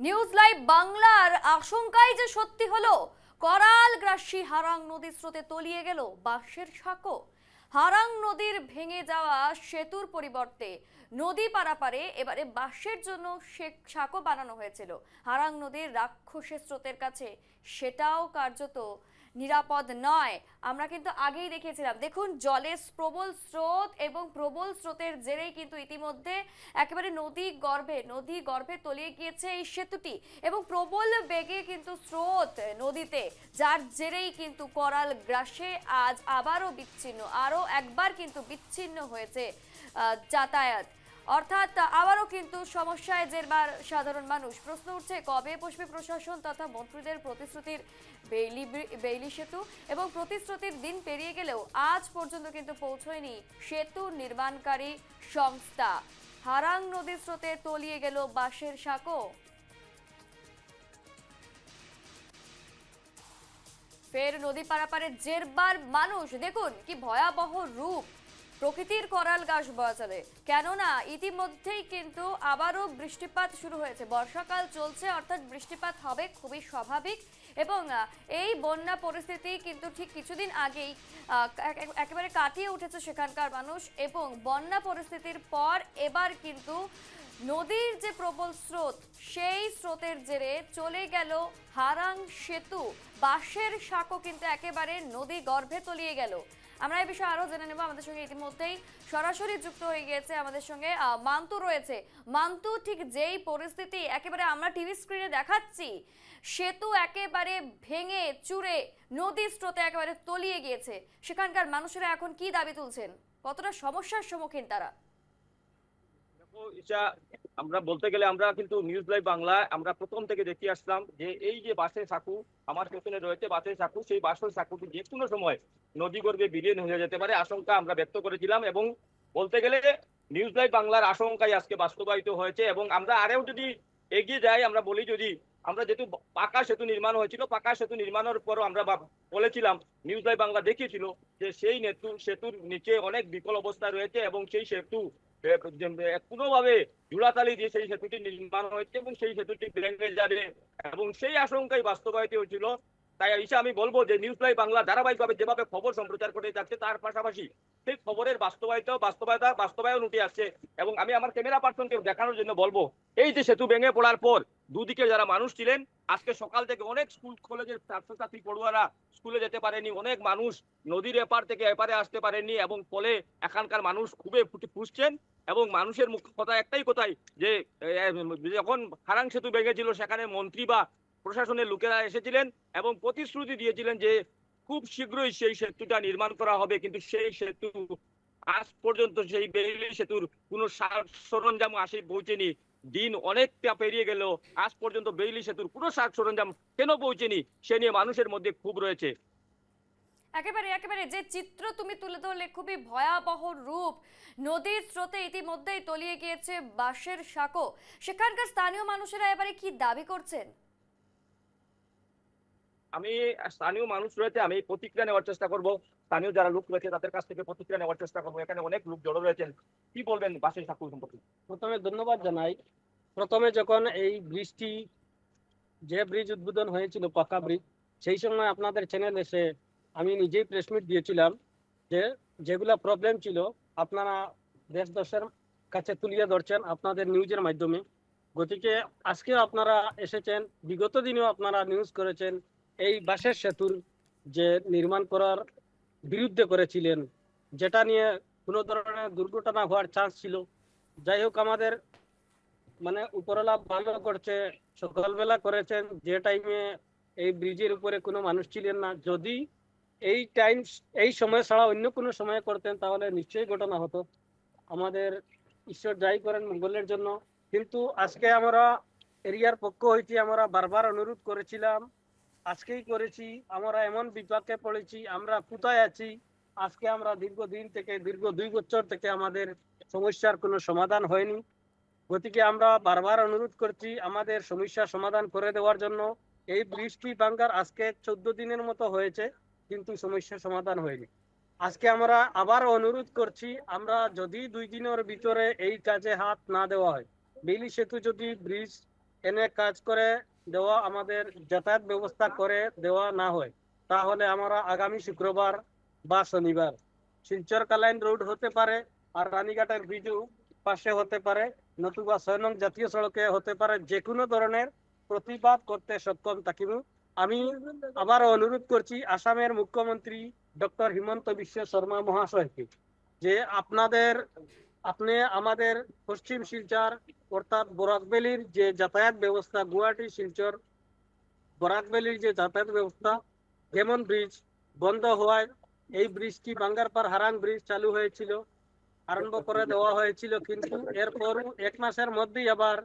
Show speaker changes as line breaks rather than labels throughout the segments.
News live বাংলার আশঙ্কাই যে সত্যি হলো। করালগ্রাসী হারাং নদীর স্রোতে তলিয়ে গেল বাঁশের সাঁকো। হারাং নদীর ভেঙে যাওয়া সেতুর পরিবর্তে নদী পারাপারে এবারে বাঁশের জন্য সাঁকো বানানো হয়েছিল। হারাং নদীর রাক্ষসের স্রোতের কাছে সেটাও কার্যত নিরাপদ নয়। আমরা কিন্তু আগেই দেখিয়েছিলাম, দেখুন জলের প্রবল স্রোত এবং প্রবল স্রোতের জেরেই কিন্তু ইতিমধ্যে একেবারে নদী গর্ভে তলিয়ে গিয়েছে এই সেতুটি এবং প্রবল বেগে কিন্তু স্রোত নদীতে, যার জেরেই কিন্তু করাল গ্রাসে আজ আরো একবার কিন্তু বিচ্ছিন্ন হয়েছে যাতায়াত। অর্থাৎ আবারও কিন্তু সমস্যায় জেরবার সাধারণ মানুষ। প্রশ্ন উঠছে, কবে বসবে প্রশাসন তথা মন্ত্রীদের প্রতিশ্রুতির বেইলি সেতু? এবং প্রতিশ্রুতির দিন পেরিয়ে গেলেও আজ পর্যন্ত কিন্তু পৌঁছয়নি সেতু নির্মাণকারী সংস্থা। হারাং নদীর স্রোতে তলিয়ে গেল বাঁশের সাঁকো। ফের নদী পারাপারে জেরবার মানুষ। দেখুন কি ভয়াবহ রূপ প্রকৃতির করাল গাছ বাঁচালে। কেননা ইতিমধ্যেই কিন্তু আবারও বৃষ্টিপাত শুরু হয়েছে, বর্ষাকাল চলছে, অর্থাৎ বৃষ্টিপাত হবে খুবই স্বাভাবিক। এবং এই বন্যা পরিস্থিতি কিন্তু ঠিক কিছুদিন আগেই একেবারে কাটিয়ে উঠেছে সেখানকার মানুষ। এবং বন্যা পরিস্থিতির পর এবার কিন্তু নদীর যে প্রবল স্রোত, সেই স্রোতের জেরে চলে গেল হারাং সেতু। বাঁশের সাঁকো কিন্তু একেবারে নদী গর্ভে তলিয়ে গেল। আমরা এই বিষয়ে আরো জেনে নেব। আমাদের সঙ্গে ইতিমধ্যেই সরাসরি যুক্ত হয়ে গিয়েছে আমাদের সঙ্গে মান্তু রয়েছে। মান্তু, ঠিক যেই পরিস্থিতি একেবারে আমরা টিভি স্ক্রিনে দেখাচ্ছি, সেতু একেবারে ভেঙে চুরে নদীর স্রোতে একেবারে তলিয়ে গিয়েছে, সেখানকার মানুষেরা এখন কি দাবি তুলছেন, কতটা সমস্যার সম্মুখীন তারা?
আমরা বলতে গেলে আমরা কিন্তু নিউজ লাইভ বাংলা আমরা প্রথম থেকে দেখে আসলাম যে এই যে বাঁশের সাঁকু আমার পেছনে রয়েছে, বাঁশের সাঁকু, সেই বাঁশের সাঁকুটি যে কোনো সময় নদী গর্ভে বিলীন হয়ে যেতে পারে আশঙ্কা আমরা ব্যক্ত করেছিলাম। এবং বলতে গেলে নিউজ লাইভ বাংলার আশঙ্কাই আজকে বাস্তবায়িত হয়েছে। এবং আমরা আরেও যদি এগিয়ে যাই, আমরা বলি, যদি আমরা যেহেতু পাকা সেতু নির্মাণ হয়েছিল, পাকা সেতু নির্মাণের পরও আমরা বলেছিলাম, নিউজ লাইভ বাংলা দেখিয়েছিল যে সেই সেতুর নিচে অনেক বিকল অবস্থা রয়েছে এবং সেই সেতু কোনোভাবে জোড়াতালি দিয়ে সেই সেতুটি নির্মাণ হয়েছে এবং সেই সেতুটি ভেঙে যাবে এবং সেই আশঙ্কাই বাস্তবায়িত হয়েছিল। তাই ইসা আমি বলবো যে নিউজ লাইভ বাংলা ধারাবাহিকভাবে যেভাবে খবর সম্প্রচার করে যাচ্ছে, তার পাশাপাশি সেই খবরের বাস্তবায়ন উঠে আসছে। এবং আমি আমার ক্যামেরা পার্সনকে দেখানোর জন্য বলবো, এই যে সেতু ভেঙে পড়ার পর দুদিকে যারা মানুষ ছিলেন, আজকে সকাল থেকে অনেক স্কুল কলেজের ছাত্রছাত্রী পড়ুয়ারা স্কুলে যেতে পারেনি, অনেক মানুষ নদীর এপার থেকে এপারে আসতে পারেনি এবং ফলে এখানকার মানুষ খুবই ফুসছেন। এবং মানুষের মুখ কথা একটাই কথাই যে যখন হারাং সেতু ভেঙেছিল সেখানে মন্ত্রী বা প্রশাসনের লোকেরা এসেছিলেন এবং প্রতিশ্রুতি দিয়েছিলেন যে খুব শীঘ্রই সেই সেতুটা নির্মাণ করা হবে, কিন্তু সেই সেতু আজ পর্যন্ত, সেই বেইলি সেতুর কোনো সরঞ্জাম আসে পৌঁছেনি। দিন অনেকটা পেরিয়ে গেল, আজ পর্যন্ত বেইলি সেতুর কোনো সরঞ্জাম কেন পৌঁছেনি সে নিয়ে মানুষের মধ্যে ক্ষোভ রয়েছে।
একেবারে একেবারে যে চিত্র তুমি তুলে ধরলে, খুবই ভয়াবহ রূপ। নদীর স্রোতে ইতিমধ্যেই তলিয়ে গিয়েছে বাঁশের সাঁকো। সেখানকার স্থানীয় মানুষেরা এবারে কি দাবি করছেন?
আমি স্থানীয় মানুষ রয়েছে, আমি প্রতিক্রিয়া নেওয়ার চেষ্টা করব, স্থানীয় যারা লোক রয়েছে তাদের কাছ থেকে প্রতিক্রিয়া নেওয়ার চেষ্টা করবো। এখানে অনেক লোক জড়ো রয়েছেন, কি বলবেন বাঁশের সাঁকো সম্পর্কে?
প্রথমে ধন্যবাদ জানাই। প্রথমে যখন এই ব্রিজটি, যে ব্রিজ উদ্বোধন হয়েছিল পাকা ব্রিজ, সেই সময় আপনাদের চ্যানেল এসে আমি নিজেই প্রেস মিট দিয়েছিলাম যে যেগুলা প্রবলেম ছিল আপনারা দেশের কাছে তুলিয়ে ধরছেন আপনাদের নিউজের মাধ্যমে। গতিকে আজকেও আপনারা এসেছেন, বিগত দিনেও আপনারা নিউজ করেছেন, এই বাঁশের সেতুর যে নির্মাণ করার বিরুদ্ধে করেছিলেন, যেটা নিয়ে কোনো ধরনের দুর্ঘটনা হওয়ার চান্স ছিল। যাই হোক, আমাদের মানে উপরওয়ালা ভালো করছে, সকালবেলা করেছেন যে টাইমে এই ব্রিজের উপরে কোনো মানুষ ছিলেন না। যদি এই সময় ছাড়া অন্য কোনো সময় করতেন তাহলে নিশ্চয়ই ঘটনা হতো। আমাদের ঈশ্বর যাই করেন মঙ্গলের জন্য। কিন্তু আজকে আমরা এরিয়ার পক্ষ হইতে আমরা বারবার অনুরোধ করেছিলাম, আজকেই করেছি, আমরা এমন বিপাকে পড়েছি, আমরা কোথায় আছি। আজকে আমরা দীর্ঘ 2 বছর থেকে আমাদের সমস্যার কোনো সমাধান হয়নি। গতিকে আমরা বারবার অনুরোধ করছি আমাদের সমস্যা সমাধান করে দেওয়ার জন্য। এই ব্রিজটি ভাঙ্গার আজকে 14 দিনের মতো হয়েছে, কিন্তু সমস্যা সমাধান হয়নি। আজকে আমরা আবার অনুরোধ করছি, আমরা যদি 2 দিনের ভিতরে এই কাজে হাত না দেওয়া হয়, বেইলি সেতু যদি ব্রিজ এনে কাজ করে দেওয়া, আমাদের যাতায়াত ব্যবস্থা করে দেওয়া না হয়, তাহলে আমরা আগামী শুক্রবার বা শনিবার শিলচর কালাইন রোড হতে পারে, আর রানীঘাটের ব্রিজও পাশে হতে পারে, নতুবা ৬ নং জাতীয় সড়কে হতে পারে, যে কোনো ধরনের প্রতিবাদ করতে সক্ষম থাকিব। আমি আবারও অনুরোধ করছি আসামের মুখ্যমন্ত্রী ডক্টর হিমন্ত বিশ্ব শর্মা মহাশয়কে যে আপনি আমাদের পশ্চিম শিলচর অর্থাৎ বরাকবেলির যে যাতায়াত ব্যবস্থা, গুয়াহাটি শিলচর বরাকবেলির যে যাতায়াত ব্যবস্থা, যেমন ব্রিজ বন্ধ হওয়ায় এই ব্রিজটি বাঙ্গারপাড় হারাং ব্রিজ চালু হয়েছিল, আরম্ভ করে দেওয়া হয়েছিল, কিন্তু এরপর 1 মাসের মধ্যেই আবার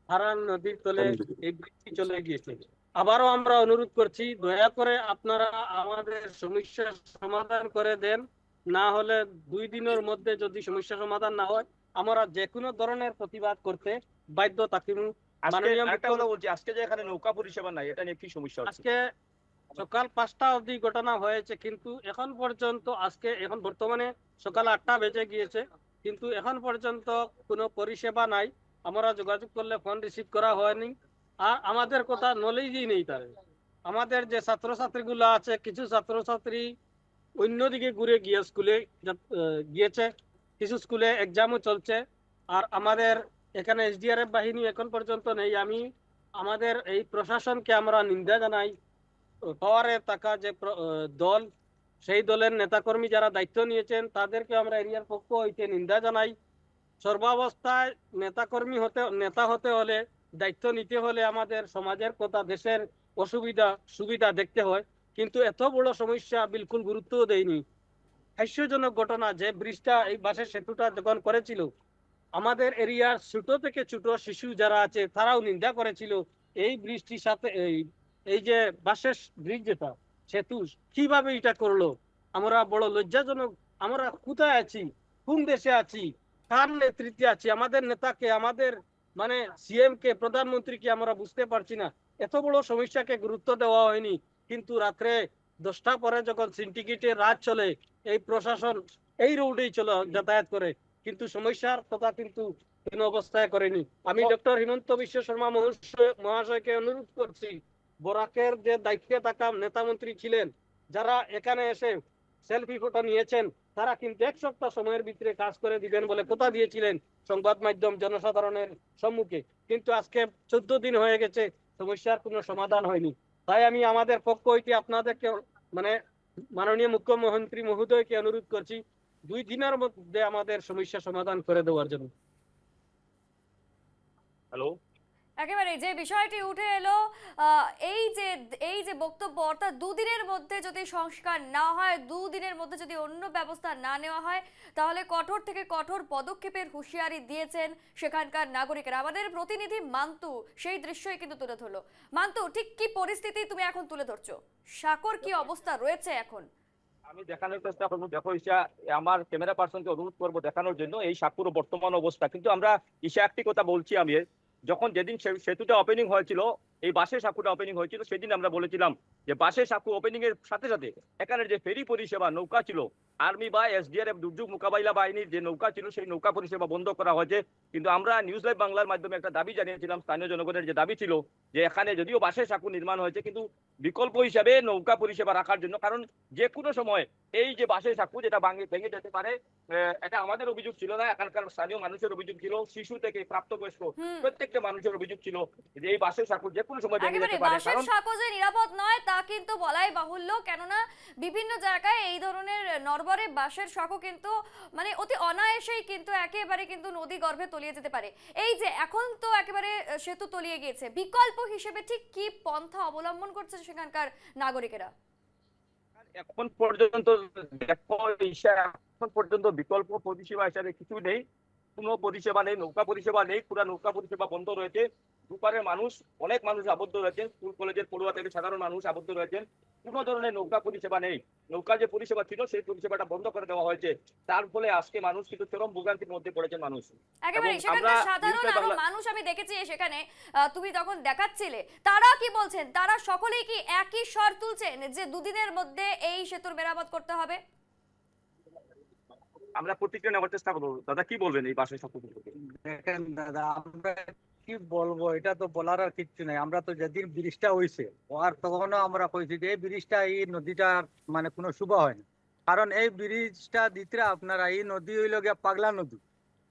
হারাং নদীর তলে এই ব্রিজটি চলে গিয়েছে। আবারও আমরা অনুরোধ করছি, দয়া করে আপনারা আমাদের সমস্যার সমাধান করে দেন, না হলে 2 দিনের মধ্যে যদি সমস্যা সমাধান না হয় আমরা যে কোনো ধরনের প্রতিবাদ করতে বাধ্য থাকিব। মাননীয়
একটা কথা বলছি, আজকে যে এখানে নৌকা পরিষেবা নাই, এটা নিয়ে কি সমস্যা হচ্ছে?
আজকে সকাল 5টা অবধি ঘটনা হয়েছে, কিন্তু এখন পর্যন্ত এখন বর্তমানে সকাল 8টা বেজে গিয়েছে, কিন্তু এখন পর্যন্ত কোনো পরিষেবা নাই। আমরা যোগাযোগ করলে ফোন রিসিভ করা হয়নি, আর আমাদের কথা নলেজই নেই তার। আমাদের যে ছাত্রছাত্রীগুলো আছে, কিছু ছাত্রছাত্রী অন্যদিকে ঘুরে গিয়ে স্কুলে গিয়েছে, কিছু স্কুলে এক্সামও চলছে, আর আমাদের এখানে এসডিআরএফ বাহিনী এখন পর্যন্ত নেই। আমি আমাদের এই প্রশাসনকে আমরা নিন্দা জানাই। পাওয়ারে থাকা যে দল, সেই দলের নেতাকর্মী যারা দায়িত্ব নিয়েছেন তাদেরকে আমরা এরিয়ার পক্ষ হইতে নিন্দা জানাই। সর্বাবস্থায় নেতা হতে হলে, দায়িত্ব নিতে হলে আমাদের সমাজের কথা, দেশের অসুবিধা সুবিধা দেখতে হয়, কিন্তু এত বড় সমস্যা বিলকুল গুরুত্ব দেয়নি। হাস্যজনক ঘটনা, যে ব্রিজটা এই বাসের সেতুটা যখন করেছিল, আমাদের এরিয়ার ছোট থেকে ছোট শিশু যারা আছে তারাও নিন্দা করেছিল এই ব্রিজটির সাথে। এই যে বাসের ব্রিজ যেটা সেতু কিভাবে এটা করলো, আমরা বড় লজ্জাজনক। আমরা কোথায় আছি, কোন দেশে আছি, কার নেতৃত্বে আছি? আমাদের নেতাকে, আমাদের মানে সিএম কে, প্রধানমন্ত্রীকে আমরা বুঝতে পারছি না। এত বড় সমস্যাকে গুরুত্ব দেওয়া হয়নি, কিন্তু রাত্রে 10টা পরে যখন সিন্ডিকেটে রাত চলে, এই প্রশাসন এই রোডেই চলে যাতায়াত করে, কিন্তু সমস্যার কথা কিন্তু কোন অবস্থায় করেনি। আমি ডক্টর হিমন্ত বিশ্ব শর্মা মহাশয়কে অনুরোধ করছি, বরাকের যে দায়িত্বে থাকা নেতা মন্ত্রী ছিলেন, যারা এখানে এসে সেলফি ফটো নিয়েছেন, তারা কিন্তু 1 সপ্তাহ সময়ের ভিতরে কাজ করে দিবেন বলে কথা দিয়েছিলেন সংবাদ মাধ্যম জনসাধারণের সম্মুখে, কিন্তু আজকে 14 দিন হয়ে গেছে, সমস্যার কোনো সমাধান হয়নি। তাই আমি আমাদের পক্ষ হইতে আপনাদেরকে মানে মাননীয় মুখ্যমন্ত্রী মহোদয়কে অনুরোধ করছি 2 দিনের মধ্যে আমাদের সমস্যা সমাধান করে দেওয়ার জন্য।
হ্যালো,
একেবারে যে বিষয়টি উঠে এলো, এই যে বক্তব্য, অর্থাৎ 2 দিনের মধ্যে যদি সংস্কার না হয়, 2 দিনের মধ্যে যদি অন্য ব্যবস্থা না নেওয়া হয়, তাহলে কঠোর থেকে কঠোর পদক্ষেপের হুঁশিয়ারি দিয়েছেন সেখানকার নাগরিকেরা। আমাদের প্রতিনিধি মান্তু সেই দৃশ্যই কিন্তু তুলে ধরলো। মান্তু, ঠিক কি পরিস্থিতি তুমি এখন তুলে ধরছো? সাকর কি অবস্থা রয়েছে এখন?
আমি দেখানোর চেষ্টা করবো। দেখো ঈশা, আমার ক্যামেরা পার্সনকে অনুরোধ করবো দেখানোর জন্য এই সাকুর বর্তমান অবস্থা। কিন্তু আমরা ঈশা একটি কথা বলছি, আমি যেদিন সেতুটা ওপেনিং হয়েছিল, এই বাসের সাকুটা ওপেনিং হয়েছিল, সেদিন আমরা বলেছিলাম যে বাসের সাকু ওপেনিং এর সাথে সাথে এখানে যে ফেরি পরিষেবা নৌকা ছিল, আর্মি বা এসডিআরএফ দুর্যোগ মোকাবিলা বাহিনীর যে নৌকা ছিল, সেই নৌকা পরিষেবা বন্ধ করা হয়েছে। কিন্তু আমরা নিউজ লাইভ বাংলার মাধ্যমে একটা দাবি জানিয়েছিলাম, স্থানীয় জনগণের যে দাবি ছিল যে এখানে যদিও বাসের সাকু নির্মাণ হয়েছে, কিন্তু বিকল্প হিসাবে নৌকা পরিষেবা রাখার জন্য, কারণ যে কোনো সময় এই যে বাসের সাকু যেটা ভেঙে যেতে পারে। এটা আমাদের অভিযোগ ছিল না, এখানকার স্থানীয় মানুষের অভিযোগ ছিল, শিশু থেকে প্রাপ্তবয়স্ক প্রত্যেকটা মানুষের অভিযোগ ছিল যে এই বাসের সাকু যে কোনো সময় ভেঙে যেতে পারে।
বাসের সাঁকো যে নিরাপদ নয় তা কিন্তু বলাই বাহুল্য, কেননা বিভিন্ন জায়গায় এই ধরনের নরবরে বাসের সাঁকো কিন্তু মানে অতি অনায়াসেই কিন্তু একেবারে কিন্তু নদী গর্ভে তলিয়ে যেতে পারে। এই যে এখন তো একেবারে সেতু তলিয়ে গিয়েছে, বিকল্প হিসেবে ঠিক কি পন্থা অবলম্বন করছে সেখানকার নাগরিকেরা?
এখন পর্যন্ত দেখো ঈশা, এখন পর্যন্ত বিকল্প পরিষেবা হিসাবে কিছু নেই, কোনো পরিষেবা নেই, নৌকা পরিষেবা নেই, পুরো নৌকা পরিষেবা বন্ধ রয়েছে। দুপারের মানুষ, অনেক মানুষ আবদ্ধ রয়েছেন, স্কুল কলেজের পড়ুয়া থেকে সাধারণ মানুষ আবদ্ধ রয়েছেন, কোনো ধরনের নৌকা পরিষেবা নেই। নৌকা যে পরিষেবা ছিল সেই পরিষেবাটা বন্ধ করে দেওয়া হয়েছে, তার ফলে আজকে মানুষ কিন্তু চরম ভোগান্তির মধ্যে পড়েছেন মানুষ।
একেবারে সেখানকার সাধারণ আরো মানুষ আমি দেখেছি সেখানে, তুমি তখন দেখাচ্ছিলে, তারা কি বলছেন? তারা সকলেই কি একই স্বর তুলছেন যে 2 দিনের মধ্যে এই সেতুর মেরামত করতে হবে?
আমরা প্রতিক্রিয়া নেওয়ার চেষ্টা করবো। দাদা কি বলবেন এই বাসের সম্পর্কে?
দেখেন দাদা, আমরা কি বলবো, এটা তো বলার আর কিচ্ছু নাই। আমরা তো যেদিন ব্রিজটা হইছে আর তখনও আমরা কইছি যে এই ব্রিজটা এই নদীটা মানে কোনো শুভ হয় না। কারণ এই ব্রিজটা দিতে আপনারা এই নদী হইল গিয়া পাগলা নদী,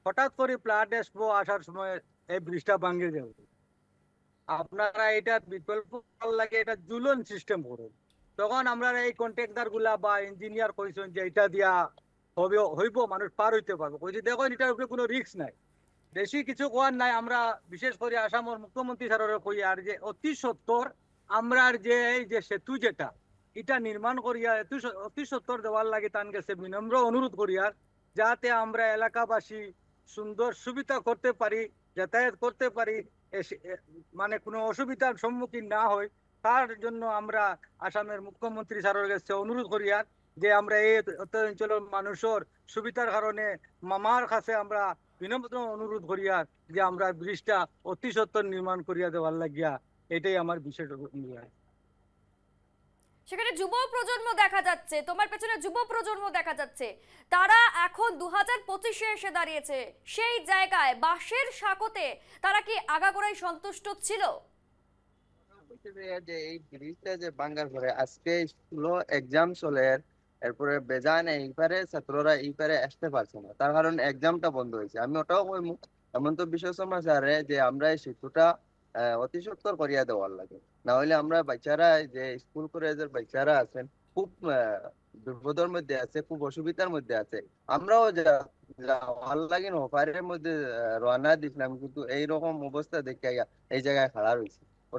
হঠাৎ করে ফ্লাড আসবো, আসার সময় এই ব্রিজটা ভাঙে যাবে। আপনারা এটা বিকল্প করার লাগে এটা জুলন সিস্টেম করুন। তখন আমরা এই কন্ট্রাক্টর গুলা বা ইঞ্জিনিয়ার কইছেন যে এটা দিয়া হবে, হইব, মানুষ পার হইতে পারবে। কইছি দেখো এটার উপরে কোনো রিস্ক নাই, বেশি কিছু কোয়ার নাই। আমরা বিশেষ করে আসামের মুখ্যমন্ত্রী স্যারের কই আর যে অতি সত্তর আমরা যে এই যে সেতু যেটা এটা নির্মাণ করিয়া অতি সত্তর দেওয়ার লাগে তান গেছে বিনম্র অনুরোধ করিয়ার, যাতে আমরা এলাকাবাসী সুন্দর সুবিধা করতে পারি, যাতায়াত করতে পারি, মানে কোনো অসুবিধার সম্মুখীন না হয়। তার জন্য আমরা আসামের মুখ্যমন্ত্রী স্যারের কাছে অনুরোধ করিয়ার যে আমরা এই অঞ্চলের মানুষের সুবিধার কারণে মামার কাছে আমরা বিনম্র অনুরোধ করিয়া যে আমরা ব্রিজটা অতি সত্তর নির্মাণ করিয়া দেওয়ার লাগিয়া, এটাই আমার বিশেষ অনুরোধ।
সেখানে যুব প্রজন্ম দেখা যাচ্ছে, তোমার পেছনে যুব প্রজন্ম দেখা যাচ্ছে, তারা এখন 2025-এ এসে দাঁড়িয়েছে। সেই জায়গায় বাঁশের সাঁকোতে তারা কি আগাগোড়াই সন্তুষ্ট ছিল?
যে এই ব্রিজটা যে ভাঙ্গার পরে আজকে স্কুলও এক্সাম চলে, এরপরে বেজান এইবারে ছাত্ররা এইবারে আসতে পারছে না, তার কারণ এক্সামটা বন্ধ হয়েছে। আমি ওটাও কইমু হেমন্ত বিশ্ব শর্মা স্যারে যে আমরা এই সেতুটা অতি সত্বর করিয়া দেওয়ার লাগে, না হলে আমরা বাচ্চারা যে স্কুল কলেজের বাচ্চারা আছেন খুব বিপদের মধ্যে আছে, খুব অসুবিধার মধ্যে আছে। আমরাও যাওয়ার লাগে নৌকারের মধ্যে রওনা দিছিলাম, কিন্তু এইরকম অবস্থা দেখে এই জায়গায় খাড়া রয়েছে।